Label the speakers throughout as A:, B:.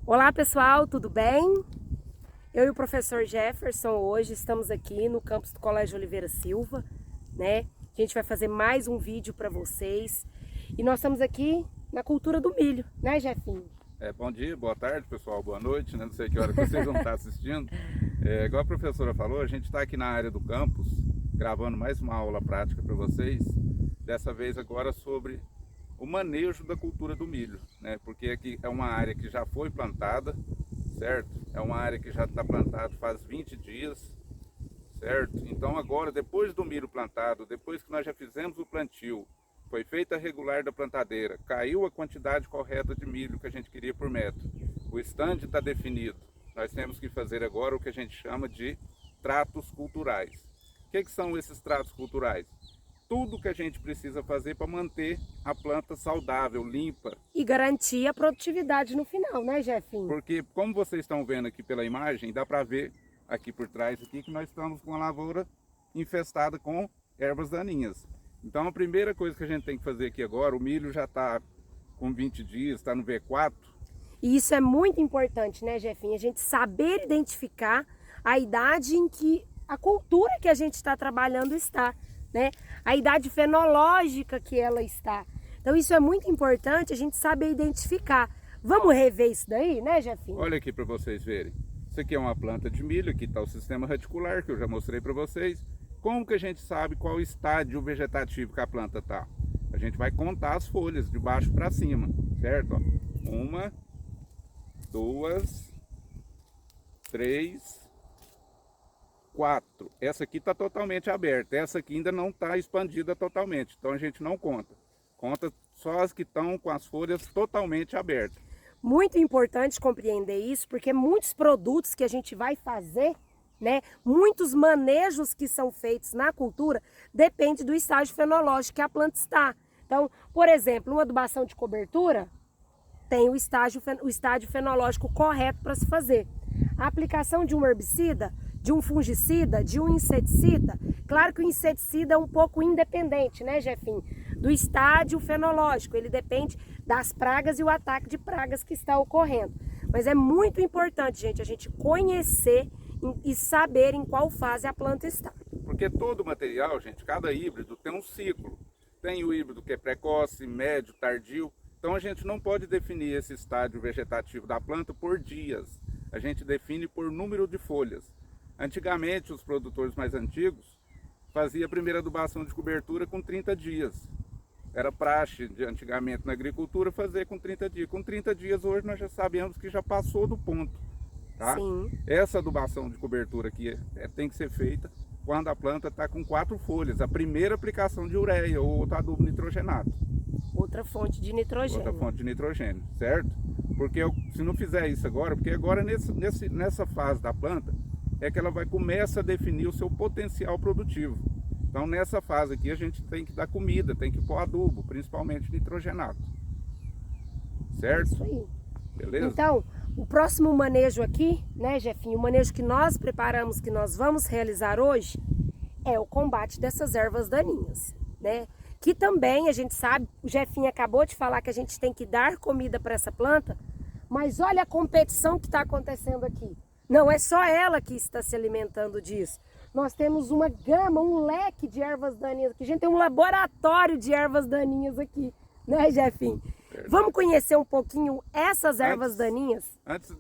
A: Olá pessoal, tudo bem? Eu e o professor Jefferson hoje estamos aqui no campus do Colégio Oliveira Silva, né? A gente vai fazer mais um vídeo para vocês e nós estamos aqui na cultura do milho, né, Jefinho?
B: Bom dia, boa tarde, pessoal, boa noite, né? Não sei que hora que vocês vão estar assistindo. Igual a professora falou, a gente está aqui na área do campus, gravando mais uma aula prática para vocês, dessa vez agora sobre o manejo da cultura do milho, né? Porque aqui é uma área que já foi plantada, certo? É uma área que já está plantada faz 20 dias, certo? Então agora, depois do milho plantado, depois que nós já fizemos o plantio, foi feita a regular da plantadeira, caiu a quantidade correta de milho que a gente queria por metro, o estande está definido, nós temos que fazer agora o que a gente chama de tratos culturais. O que são esses tratos culturais? Tudo que a gente precisa fazer para manter a planta saudável, limpa.
A: E garantir a produtividade no final, né, Jefinho?
B: Porque, como vocês estão vendo aqui pela imagem, dá para ver aqui por trás aqui que nós estamos com a lavoura infestada com ervas daninhas. Então a primeira coisa que a gente tem que fazer aqui agora, o milho já está com 20 dias, está no V4.
A: E isso é muito importante, né, Jefinho? A gente saber identificar a idade em que a cultura que a gente está trabalhando está, né? A idade fenológica que ela está. Então isso é muito importante a gente saber identificar. Vamos rever isso daí, né, Jefinho?
B: Olha aqui para vocês verem. Isso aqui é uma planta de milho, aqui está o sistema radicular que eu já mostrei para vocês. Como que a gente sabe qual estágio vegetativo que a planta está? A gente vai contar as folhas de baixo para cima, certo? 1, 2, 3, 4. Essa aqui está totalmente aberta, essa aqui ainda não está expandida totalmente, então a gente não conta. Conta só as que estão com as folhas totalmente abertas.
A: Muito importante compreender isso, porque muitos produtos que a gente vai fazer, né, muitos manejos que são feitos na cultura, depende do estágio fenológico que a planta está. Então, por exemplo, uma adubação de cobertura tem o estágio fenológico correto para se fazer. A aplicação de um herbicida, de um fungicida, de um inseticida, claro que o inseticida é um pouco independente, né, Jefinho, do estágio fenológico, ele depende das pragas e o ataque de pragas que está ocorrendo. Mas é muito importante, gente, a gente conhecer e saber em qual fase a planta está.
B: Porque todo material, gente, cada híbrido tem um ciclo. Tem o híbrido que é precoce, médio, tardio. Então a gente não pode definir esse estágio vegetativo da planta por dias. A gente define por número de folhas. Antigamente, os produtores mais antigos faziam a primeira adubação de cobertura com 30 dias. Era praxe de antigamente na agricultura fazer com 30 dias. Com 30 dias hoje nós já sabemos que já passou do ponto. Tá?
A: Sim.
B: Essa adubação de cobertura aqui tem que ser feita quando a planta está com 4 folhas. A primeira aplicação de ureia ou outro adubo nitrogenado.
A: Outra fonte de nitrogênio.
B: Outra fonte de nitrogênio, certo? Porque se não fizer isso agora, porque agora nessa fase da planta é que ela vai começar a definir o seu potencial produtivo. Então nessa fase aqui a gente tem que dar comida, tem que pôr adubo, principalmente nitrogenado. Certo?
A: Isso aí.
B: Beleza?
A: Então, o próximo manejo aqui, né, Jefinho, o manejo que nós preparamos, que nós vamos realizar hoje, é o combate dessas ervas daninhas, né? Que também a gente sabe, o Jefinho acabou de falar que a gente tem que dar comida para essa planta, mas olha a competição que está acontecendo aqui. Não é só ela que está se alimentando disso. Nós temos uma gama, um leque de ervas daninhas aqui. A gente tem um laboratório de ervas daninhas aqui, né, Jefinho? Vamos conhecer um pouquinho essas ervas daninhas?
B: Antes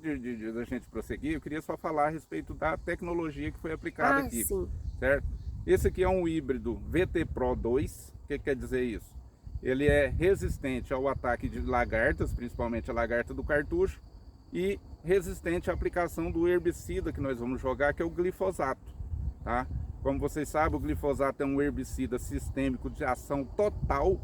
B: da gente prosseguir, eu queria só falar a respeito da tecnologia que foi aplicada aqui.
A: Sim.
B: Certo? Esse aqui é um híbrido VT Pro 2. O que quer dizer isso? Ele é resistente ao ataque de lagartas, principalmente a lagarta do cartucho, e resistente à aplicação do herbicida que nós vamos jogar, que é o glifosato. Tá? Como vocês sabem, o glifosato é um herbicida sistêmico de ação total.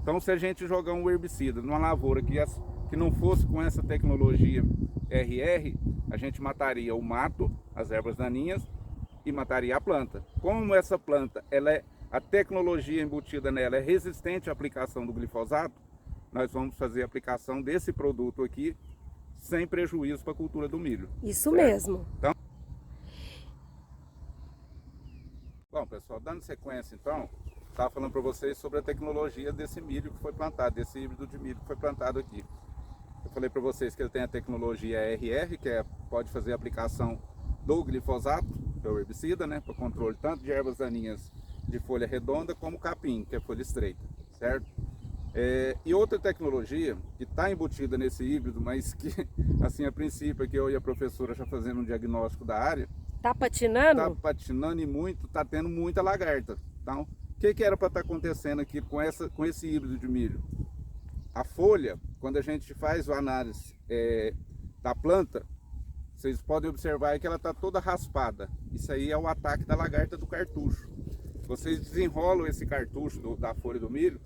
B: Então, se a gente jogar um herbicida numa lavoura que não fosse com essa tecnologia RR, a gente mataria o mato, as ervas daninhas, e mataria a planta. Como essa planta, a tecnologia embutida nela é resistente à aplicação do glifosato, nós vamos fazer a aplicação desse produto aqui sem prejuízo para a cultura do milho.
A: Isso
B: certo?
A: mesmo.
B: Então, bom, pessoal, dando sequência então, estava falando para vocês sobre a tecnologia desse milho que foi plantado, desse híbrido de milho que foi plantado aqui. Eu falei para vocês que ele tem a tecnologia RR, que pode fazer a aplicação do glifosato, que é o herbicida, né, para controle tanto de ervas daninhas de folha redonda como capim, que é folha estreita, certo? E outra tecnologia que está embutida nesse híbrido, mas que, assim, a princípio, aqui eu e a professora já fazendo um diagnóstico da área.
A: Tá patinando?
B: Tá patinando e muito, tá tendo muita lagarta. Então, o que era para estar acontecendo aqui com esse híbrido de milho? A folha, quando a gente faz a análise da planta, vocês podem observar que ela está toda raspada. Isso aí é o ataque da lagarta do cartucho. Vocês desenrolam esse cartucho da folha do milho,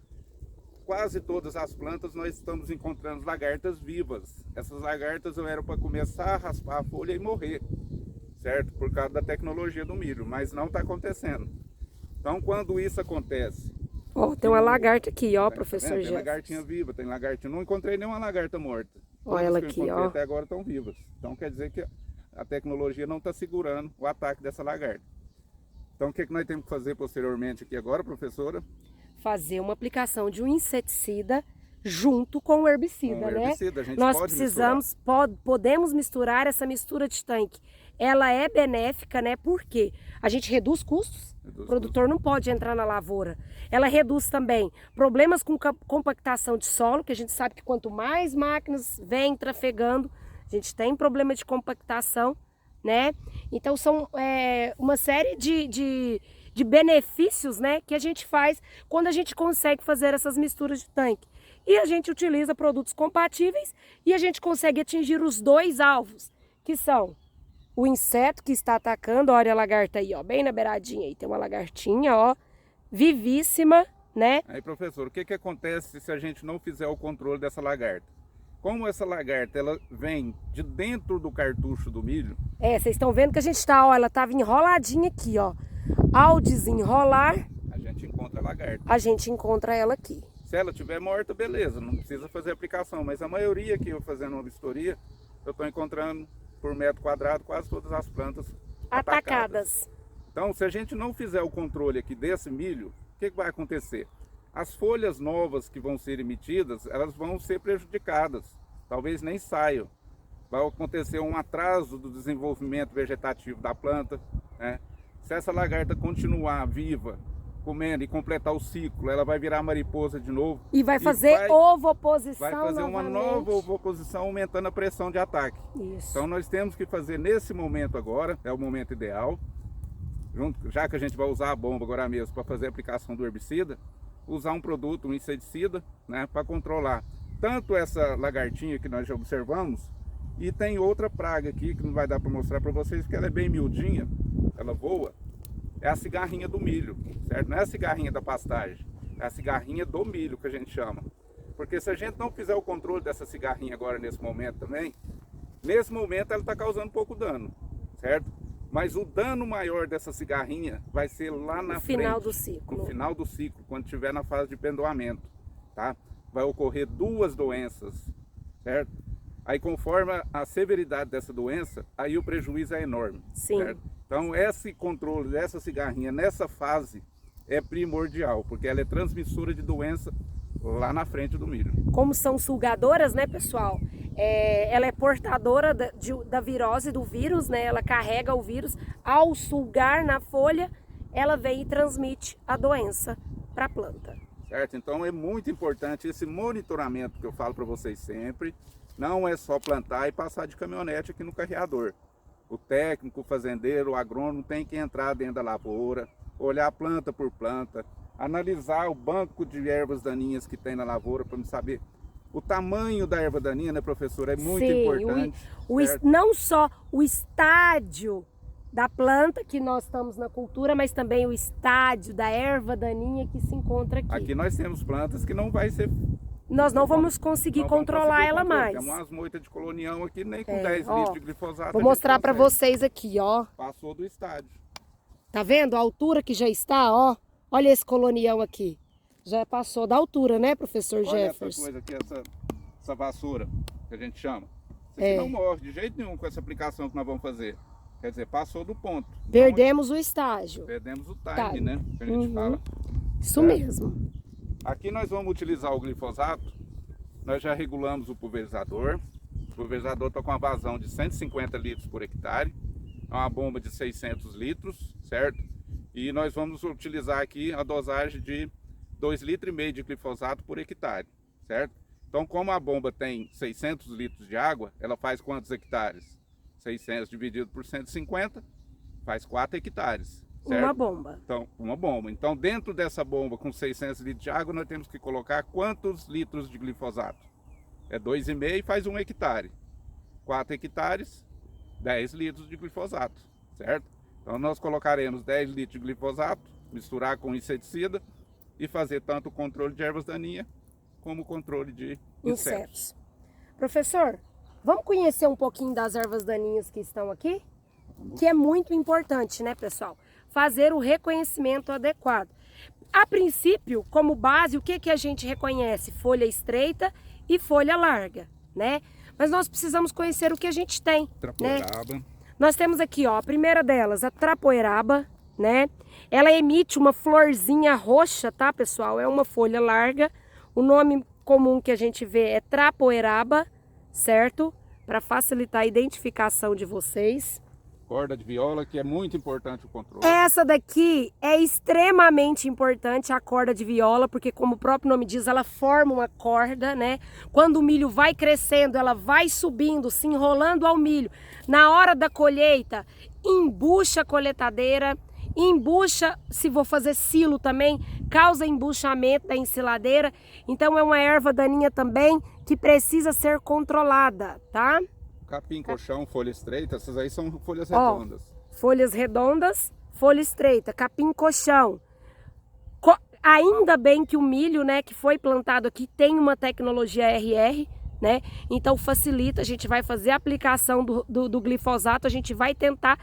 B: quase todas as plantas nós estamos encontrando lagartas vivas. Essas lagartas eram para começar a raspar a folha e morrer, certo? Por causa da tecnologia do milho, mas não está acontecendo. Então, quando isso acontece...
A: Ó, tem uma lagarta aqui, ó, professor
B: Tem
A: Jefferson.
B: lagartinha viva, tem lagartinha... Não encontrei nenhuma lagarta morta.
A: Olha ela aqui, ó.
B: Até agora estão vivas. Então, quer dizer que a tecnologia não está segurando o ataque dessa lagarta. Então, o que nós temos que fazer posteriormente aqui agora, professora?
A: Fazer uma aplicação de um inseticida junto com o herbicida, né?
B: A gente
A: Nós
B: pode
A: precisamos, podemos misturar essa mistura de tanque. Ela é benéfica, né? Porque a gente reduz custos. O produtor não pode entrar na lavoura. Ela reduz também problemas com compactação de solo, que a gente sabe que quanto mais máquinas vêm trafegando, a gente tem problema de compactação, né? Então são uma série de benefícios, né, que a gente faz quando a gente consegue fazer essas misturas de tanque. E a gente utiliza produtos compatíveis e a gente consegue atingir os dois alvos, que são o inseto que está atacando, olha a lagarta aí, ó, bem na beiradinha aí, tem uma lagartinha, ó, vivíssima, né?
B: Aí, professor, o que acontece se a gente não fizer o controle dessa lagarta? Como essa lagarta, ela vem de dentro do cartucho do milho...
A: Vocês estão vendo que a gente está, ó, ela estava enroladinha aqui, ó. Ao desenrolar...
B: a gente encontra a lagarta.
A: A gente encontra ela aqui.
B: Se ela estiver morta, beleza, não precisa fazer aplicação. Mas a maioria que eu fazendo uma vistoria, eu estou encontrando por metro quadrado quase todas as plantas atacadas. Então, se a gente não fizer o controle aqui desse milho, o que vai acontecer? As folhas novas que vão ser emitidas, elas vão ser prejudicadas. Talvez nem saiam. Vai acontecer um atraso do desenvolvimento vegetativo da planta, né? Se essa lagarta continuar viva, comendo e completar o ciclo, ela vai virar mariposa de novo.
A: E vai fazer ovoposição
B: Vai fazer
A: novamente.
B: uma nova ovoposição, aumentando a pressão de ataque.
A: Isso.
B: Então nós temos que fazer nesse momento agora, é o momento ideal, já que a gente vai usar a bomba agora mesmo para fazer a aplicação do herbicida, usar um produto, um inseticida, né, para controlar tanto essa lagartinha que nós já observamos, e tem outra praga aqui que não vai dar para mostrar para vocês, porque ela é bem miudinha, ela voa, é a cigarrinha do milho, certo? Não é a cigarrinha da pastagem, é a cigarrinha do milho que a gente chama. Porque se a gente não fizer o controle dessa cigarrinha agora nesse momento também, nesse momento ela está causando pouco dano, certo? Mas o dano maior dessa cigarrinha vai ser lá na frente.
A: No final do ciclo.
B: No final do ciclo, quando estiver na fase de pendoamento, tá? Vai ocorrer duas doenças, certo? Aí conforme a severidade dessa doença, aí o prejuízo é enorme.
A: Sim.
B: Certo? Então esse controle dessa cigarrinha nessa fase é primordial, porque ela é transmissora de doença lá na frente do milho.
A: Como são sugadoras, né, pessoal? Ela é portadora da virose, do vírus, né? Ela carrega o vírus. Ao sugar na folha, ela vem e transmite a doença para a planta.
B: Certo? Então é muito importante esse monitoramento que eu falo para vocês sempre. Não é só plantar e passar de caminhonete aqui no carreador. O técnico, o fazendeiro, o agrônomo tem que entrar dentro da lavoura, olhar planta por planta, analisar o banco de ervas daninhas que tem na lavoura para saber o tamanho da erva daninha, né, professor? É muito importante.
A: Não só o estádio da planta que nós estamos na cultura, mas também o estádio da erva daninha que se encontra aqui.
B: Aqui nós temos plantas que não vai ser...
A: Nós não vamos conseguir controlar ela mais.
B: Tem umas moitas de colonião aqui, nem com 10 litros de glifosato.
A: Vou mostrar para vocês aqui, ó.
B: Passou do estádio.
A: Tá vendo a altura que já está, ó? Olha esse colonião aqui. Já passou da altura, né, professor Jefferson?
B: Olha essa coisa aqui, essa vassoura, que a gente chama. Isso aqui não morre de jeito nenhum com essa aplicação que nós vamos fazer. Quer dizer, passou do ponto.
A: Perdemos o estágio.
B: Perdemos o time, né? Que a gente fala.
A: Isso mesmo.
B: Aqui nós vamos utilizar o glifosato nós já regulamos o pulverizador. O pulverizador está com uma vazão de 150 litros por hectare, é uma bomba de 600 litros, certo? E nós vamos utilizar aqui a dosagem de 2,5 litros de glifosato por hectare, certo? Então, como a bomba tem 600 litros de água, ela faz quantos hectares? 600 dividido por 150, faz 4 hectares, certo?
A: Uma bomba.
B: Então, uma bomba. Então, dentro dessa bomba com 600 litros de água, nós temos que colocar quantos litros de glifosato? É 2,5 e faz 1 hectare. 4 hectares, 10 litros de glifosato, certo? Então nós colocaremos 10 litros de glifosato, misturar com inseticida e fazer tanto o controle de ervas daninhas como o controle de insetos.
A: Professor, vamos conhecer um pouquinho das ervas daninhas que estão aqui? Que é muito importante, né, pessoal? Fazer o reconhecimento adequado. A princípio, como base, o que a gente reconhece? Folha estreita e folha larga, né? Mas nós precisamos conhecer o que a gente tem,
B: Trapoeraba.
A: né? Nós temos aqui, ó, a primeira delas, a trapoeraba, né? Ela emite uma florzinha roxa, tá, pessoal? É uma folha larga. O nome comum que a gente vê é trapoeraba, certo? Para facilitar a identificação de vocês.
B: Corda de viola, que é muito importante o controle.
A: Essa daqui é extremamente importante, a corda de viola, porque como o próprio nome diz, ela forma uma corda, né? Quando o milho vai crescendo, ela vai subindo, se enrolando ao milho. Na hora da colheita, embucha a coletadeira, embucha, se for fazer silo também, causa embuchamento da ensiladeira. Então é uma erva daninha também que precisa ser controlada, tá?
B: Capim, colchão, folha estreita, essas aí são folhas redondas.
A: Folhas redondas, folha estreita, capim, colchão. Ainda bem que o milho, né, que foi plantado aqui, tem uma tecnologia RR, né? Então facilita, a gente vai fazer a aplicação do glifosato, a gente vai tentar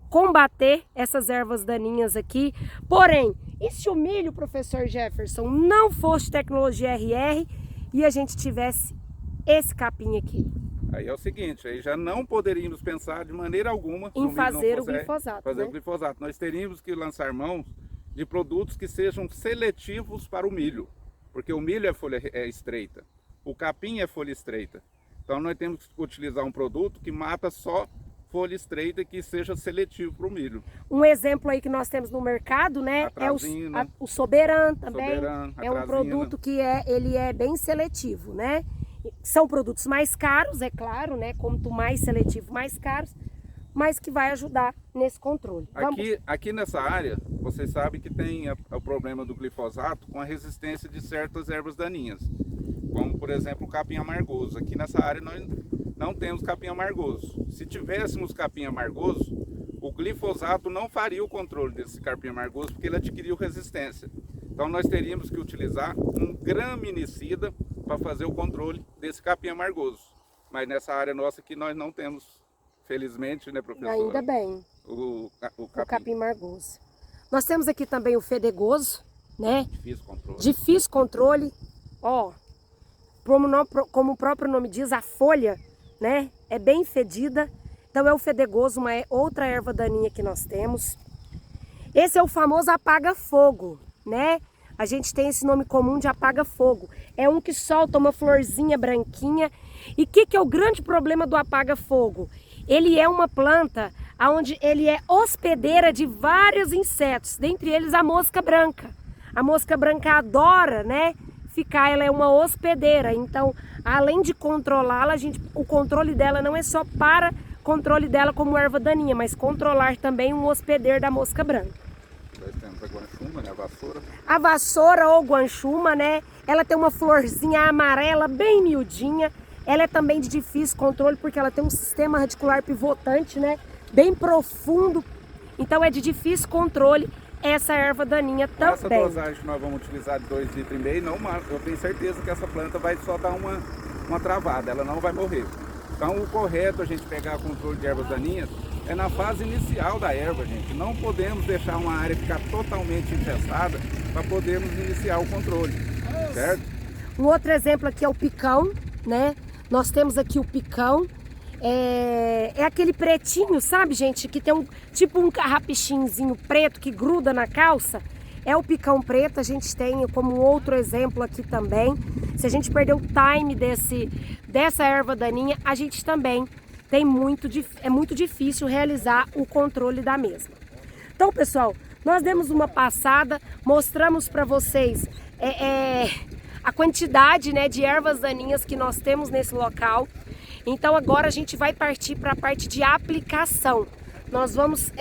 A: combater essas ervas daninhas aqui. Porém, e se o milho, professor Jefferson, não fosse tecnologia RR e a gente tivesse esse capim aqui?
B: Aí é o seguinte, aí já não poderíamos pensar de maneira alguma
A: em fazer o glifosato.
B: Fazer o glifosato. Nós teríamos que lançar mãos de produtos que sejam seletivos para o milho, porque o milho é folha estreita, o capim é folha estreita. Então nós temos que utilizar um produto que mata só folha estreita e que seja seletivo para o milho.
A: Um exemplo aí que nós temos no mercado, né, é o Soberan também. É um produto que ele é bem seletivo, né? São produtos mais caros, é claro, né? Quanto mais seletivo, mais caros, mas que vai ajudar nesse controle.
B: Aqui nessa área, vocês sabem que tem o problema do glifosato com a resistência de certas ervas daninhas, como por exemplo o capim amargoso. Aqui nessa área nós não temos capim amargoso. Se tivéssemos capim amargoso, o glifosato não faria o controle desse capim amargoso porque ele adquiriu resistência. Então nós teríamos que utilizar um graminicida para fazer o controle desse capim amargoso. Mas nessa área nossa aqui nós não temos, felizmente, né, professora?
A: Ainda bem.
B: O
A: capim amargoso. Nós temos aqui também o fedegoso, né?
B: Difícil controle.
A: Difícil controle. Ó, como o próprio nome diz, a folha, né, é bem fedida. Então é o fedegoso, uma outra erva daninha que nós temos. Esse é o famoso apaga-fogo, né? A gente tem esse nome comum de apaga-fogo. É um que solta uma florzinha branquinha. E o que é o grande problema do apaga-fogo? Ele é uma planta onde ele é hospedeira de vários insetos, dentre eles a mosca branca. A mosca branca adora, né, ela é uma hospedeira. Então, além de controlá-la, o controle dela não é só para controle dela como erva daninha, mas controlar também um hospedeiro da mosca branca.
B: Nós temos a guanchuma, né, a vassoura.
A: A vassoura ou guanchuma, né? Ela tem uma florzinha amarela bem miudinha. Ela é também de difícil controle porque ela tem um sistema radicular pivotante, né? Bem profundo. Então é de difícil controle essa erva daninha também.
B: Essa dosagem que nós vamos utilizar de 2,5 litros, eu tenho certeza que essa planta vai só dar uma travada, ela não vai morrer. Então o correto a gente pegar o controle de ervas daninhas é na fase inicial da erva, gente. Não podemos deixar uma área ficar totalmente infestada para podermos iniciar o controle, certo?
A: Um outro exemplo aqui é o picão, né? Nós temos aqui o picão. É aquele pretinho, sabe, gente? Que tem tipo um carrapichinzinho preto que gruda na calça. É o picão preto, a gente tem como outro exemplo aqui também. se a gente perder o time dessa erva daninha, a gente também é muito difícil realizar o controle da mesma. Então, pessoal, nós demos uma passada, mostramos para vocês a quantidade, né, de ervas daninhas que nós temos nesse local. Então agora a gente vai partir para a parte de aplicação. Nós vamos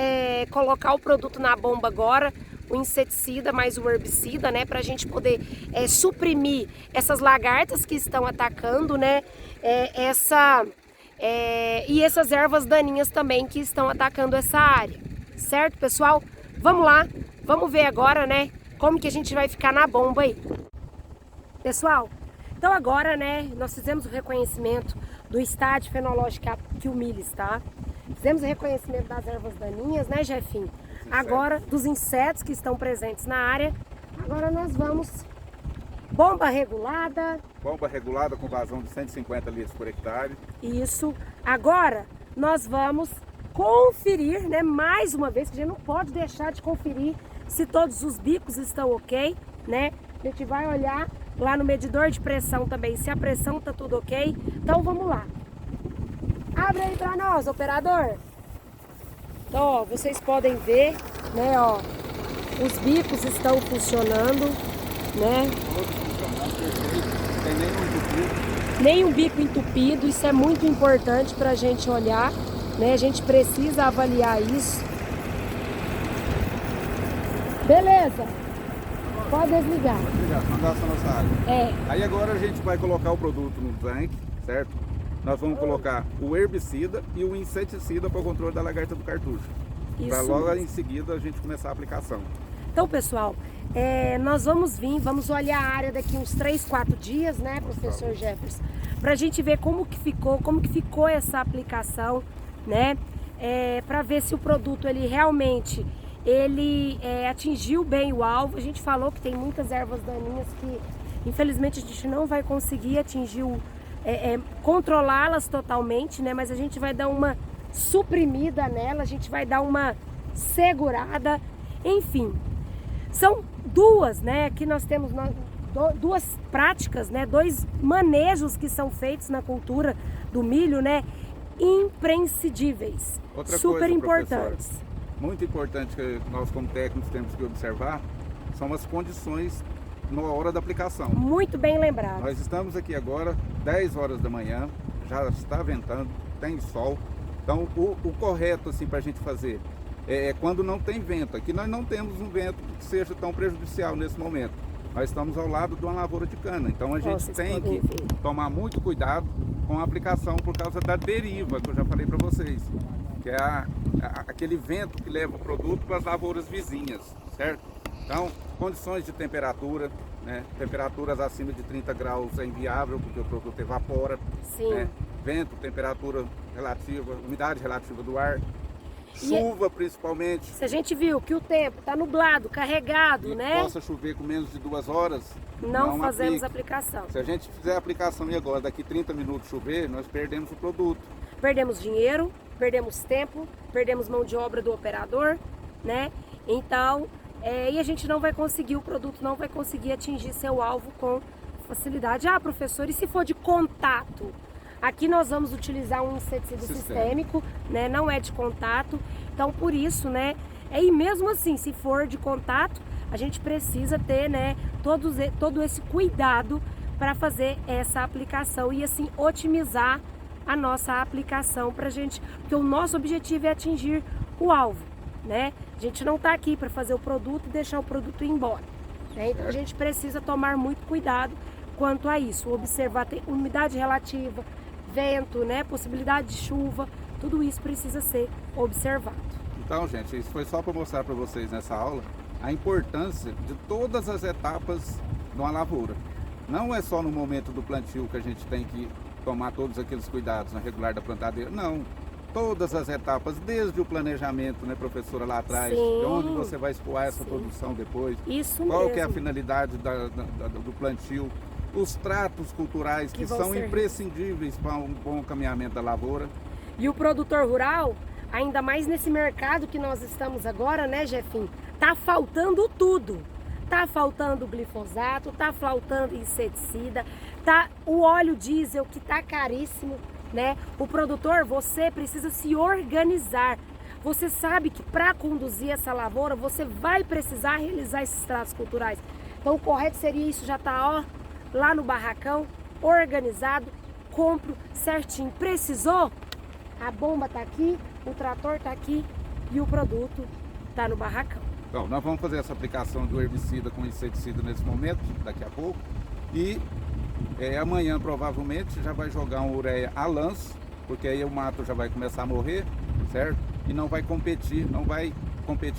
A: colocar o produto na bomba agora, o inseticida mais o herbicida, né, para a gente poder suprimir essas lagartas que estão atacando, né, e essas ervas daninhas também que estão atacando essa área. Certo, pessoal? Vamos lá, vamos ver agora, né, como que a gente vai ficar na bomba aí. Pessoal, então agora, né, nós fizemos o reconhecimento do estágio fenológico que o milho está. Fizemos o reconhecimento das ervas daninhas, né, Jefinho? Agora, dos insetos que estão presentes na área. Agora nós vamos... Bomba regulada.
B: Bomba regulada com vazão de 150 litros por hectare.
A: Isso. Agora, nós vamos conferir, né, mais uma vez, que a gente não pode deixar de conferir se todos os bicos estão ok, né? A gente vai olhar lá no medidor de pressão também, se a pressão tá tudo ok. Então vamos lá. Abre aí para nós, operador. Então, ó, vocês podem ver, né, ó, os bicos estão funcionando, né?
B: Todos funcionando perfeito, não tem nenhum entupido.
A: Nenhum bico entupido, isso é muito importante para a gente olhar, né? A gente precisa avaliar isso. Beleza. Pode desligar.
B: Pode desligar, mandar essa nossa área.
A: É.
B: Aí agora a gente vai colocar o produto no tanque, certo? Nós vamos colocar o herbicida e o inseticida para o controle da lagarta do cartucho. Para logo em seguida a gente começar a aplicação.
A: Então, pessoal, nós vamos olhar a área daqui uns 3, 4 dias, né, professor Jefferson? Para a gente ver como que ficou essa aplicação, né? Para ver se o produto ele realmente atingiu bem o alvo. A gente falou que tem muitas ervas daninhas que infelizmente a gente não vai conseguir atingir controlá-las totalmente, né? Mas a gente vai dar uma suprimida nela, a gente vai dar uma segurada, enfim. São duas, né? Aqui nós temos duas práticas, né? 2 manejos que são feitos na cultura do milho, né? Imprescindíveis, super importantes.
B: Muito importante que nós como técnicos temos que observar são as condições na hora da aplicação.
A: Muito bem lembrado.
B: Nós estamos aqui agora 10 horas da manhã, já está ventando, tem sol. Então o correto assim para a gente fazer é quando não tem vento. Aqui nós não temos um vento que seja tão prejudicial nesse momento. Nós estamos ao lado de uma lavoura de cana, então a gente tem que tomar muito cuidado com a aplicação por causa da deriva, que eu já falei para vocês, que é aquele vento que leva o produto para as lavouras vizinhas, certo? Então, condições de temperatura, né? Temperaturas acima de 30 graus é inviável, porque o produto evapora.
A: Sim.
B: Né? Vento, temperatura relativa, umidade relativa do ar. Chuva, principalmente.
A: Se a gente viu que o tempo está nublado, carregado, né?
B: Possa chover com menos de 2 horas,
A: não fazemos aplicação.
B: Se a gente fizer a aplicação e agora, daqui 30 minutos chover, nós perdemos o produto.
A: Perdemos dinheiro, perdemos tempo, perdemos mão de obra do operador, né? Então, e a gente não vai conseguir, o produto não vai conseguir atingir seu alvo com facilidade. Ah, professor, e se for de contato? Aqui nós vamos utilizar um inseticida sistêmico, né? Não é de contato. Então, por isso, né? E mesmo assim, se for de contato, a gente precisa ter, né, todo esse cuidado para fazer essa aplicação e assim otimizar a nossa aplicação para a gente, porque o nosso objetivo é atingir o alvo, né? A gente não está aqui para fazer o produto e deixar o produto ir embora, né? Então a gente precisa tomar muito cuidado quanto a isso, observar tem umidade relativa, vento, né? Possibilidade de chuva, tudo isso precisa ser observado.
B: Então, gente, isso foi só para mostrar para vocês nessa aula a importância de todas as etapas de uma lavoura. Não é só no momento do plantio que a gente tem que tomar todos aqueles cuidados na regular da plantadeira, não. Todas as etapas, desde o planejamento, né, professora, lá atrás,
A: Sim.
B: de onde você vai escoar essa produção depois,
A: Isso
B: qual
A: mesmo.
B: que é a finalidade do plantio, os tratos culturais que são imprescindíveis para um bom caminhamento da lavoura.
A: E o produtor rural, ainda mais nesse mercado que nós estamos agora, né, Jefinho? Tá faltando tudo. Tá faltando glifosato, tá faltando inseticida, Tá o óleo diesel que tá caríssimo, né? O produtor, você precisa se organizar. Você sabe que para conduzir essa lavoura, você vai precisar realizar esses tratos culturais. Então o correto seria isso, já tá lá no barracão, organizado, compro certinho. Precisou? A bomba tá aqui, o trator tá aqui e o produto tá no barracão.
B: Então, nós vamos fazer essa aplicação do herbicida com inseticida nesse momento, daqui a pouco. E amanhã provavelmente já vai jogar um ureia a lanço, porque aí o mato já vai começar a morrer, certo? E não vai competir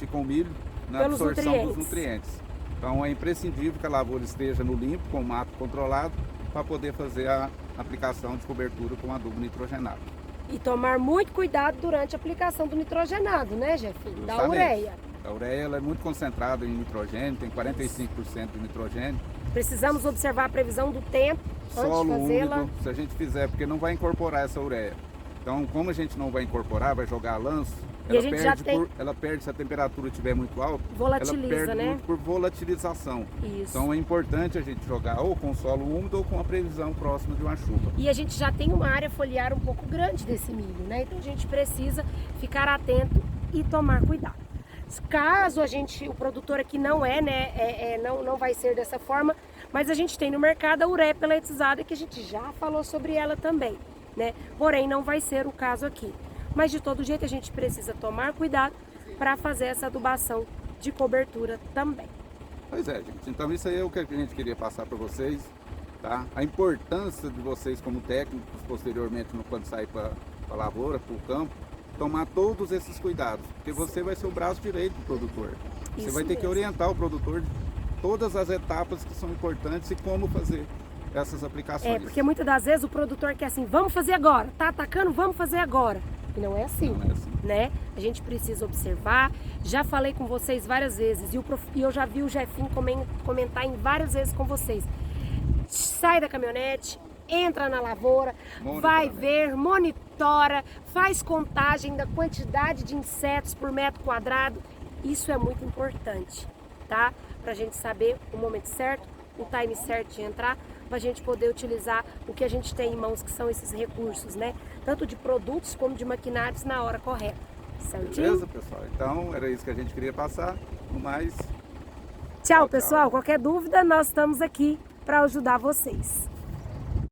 B: com o milho na absorção dos nutrientes. Então é imprescindível que a lavoura esteja no limpo, com o mato controlado, para poder fazer a aplicação de cobertura com adubo nitrogenado.
A: E tomar muito cuidado durante a aplicação do nitrogenado, né, Jefinho? Da ureia.
B: A ureia ela é muito concentrada em nitrogênio, tem 45% de nitrogênio.
A: Precisamos observar a previsão do tempo antes de fazê-la.
B: Úmido, se a gente fizer, porque não vai incorporar essa ureia. Então, como a gente não vai incorporar, vai jogar a lanço, ela perde se a temperatura estiver muito alta,
A: volatiliza,
B: ela perde
A: né?
B: muito por volatilização.
A: Isso.
B: Então é importante a gente jogar ou com solo úmido ou com a previsão próxima de uma chuva.
A: E a gente já tem uma área foliar um pouco grande desse milho, né? Então a gente precisa ficar atento e tomar cuidado. Caso o produtor aqui não não vai ser dessa forma, mas a gente tem no mercado a ureia peletizada, que a gente já falou sobre ela também, né? Porém não vai ser o caso aqui. Mas de todo jeito a gente precisa tomar cuidado para fazer essa adubação de cobertura também.
B: Pois é, gente. Então isso aí é o que a gente queria passar para vocês, tá? A importância de vocês como técnicos, posteriormente, quando sair para a lavoura, para o campo, tomar todos esses cuidados, porque você vai ser o braço direito do produtor. Você vai ter que orientar o produtor de todas as etapas que são importantes e como fazer essas aplicações.
A: Porque muitas das vezes o produtor quer assim, vamos fazer agora, tá atacando, vamos fazer agora. E não é assim, né? A gente precisa observar. Já falei com vocês várias vezes e eu já vi o Jefinho comentar em várias vezes com vocês. Sai da caminhonete, entra na lavoura, vai ver, monitora, faz contagem da quantidade de insetos por metro quadrado. Isso é muito importante, tá? Pra gente saber o momento certo, o time certo de entrar, para a gente poder utilizar o que a gente tem em mãos, que são esses recursos, né? Tanto de produtos como de maquinários na hora correta. Certinho?
B: Beleza, pessoal? Então, era isso que a gente queria passar. No mais...
A: Tchau, pessoal. Qualquer dúvida, nós estamos aqui para ajudar vocês.